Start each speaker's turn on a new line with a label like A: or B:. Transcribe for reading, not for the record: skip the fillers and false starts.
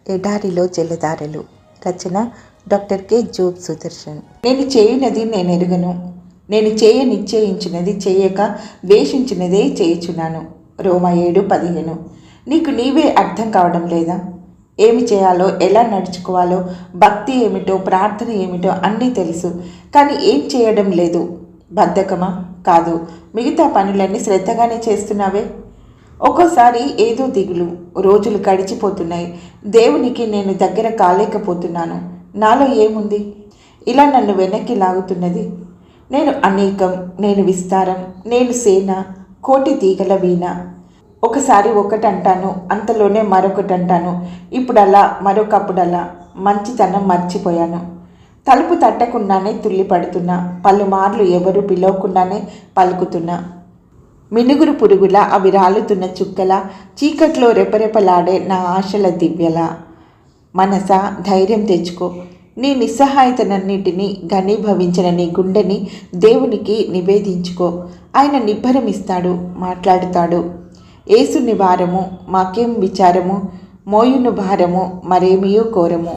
A: ఎడారిలో జలధారలు. రచన doctor K Job Sudarshan. నేను చేయునది నేనెరుగను, నేను నిశ్చయించినది చేయక ద్వేషించినదే చేయుచున్నాను. రోమా 7:15. నీకు నీవే అర్థం కావడం లేదా? ఏమి చేయాలో, ఎలా నడుచుకోవాలో, భక్తి ఏమిటో, ప్రార్థన ఏమిటో అన్నీ తెలుసు, కానీ ఏం చేయడం లేదు. బద్ధకమా? కాదు. మిగతా పనులన్నీ శ్రద్ధగానే చేస్తున్నావే. ఒక్కోసారి ఏదో దిగులు. రోజులు గడిచిపోతున్నాయి. దేవునికి నేను దగ్గర కాలేకపోతున్నాను. నాలో ఏముంది ఇలా నన్ను వెనక్కి లాగుతున్నది? నేను అనేకం, నేను విస్తారం, నేను సేన, కోటి తీగల వీణ. ఒకసారి ఒకటి అంటాను, అంతలోనే మరొకటి అంటాను. ఇప్పుడలా, మరొకప్పుడలా. మంచితనం మర్చిపోయాను. తలుపు తట్టకుండానే తుల్లిపడుతున్నా. పలుమార్లు ఎవరు పిలవకుండానే పలుకుతున్నా. మినుగురు పురుగుల, అవి రాలుతున్న చుక్కల, చీకట్లో రెపరెపలాడే నా ఆశల దివ్యల. మనసా, ధైర్యం తెచ్చుకో. నీ నిస్సహాయతనన్నిటినీ ఘనీభవించిన నీ గుండెని దేవునికి నివేదించుకో. ఆయన నిబ్బరమిస్తాడు, మాట్లాడుతాడు. ఏసుని భారము మాకేం విచారము, మోయును భారము మరేమియో కోరము.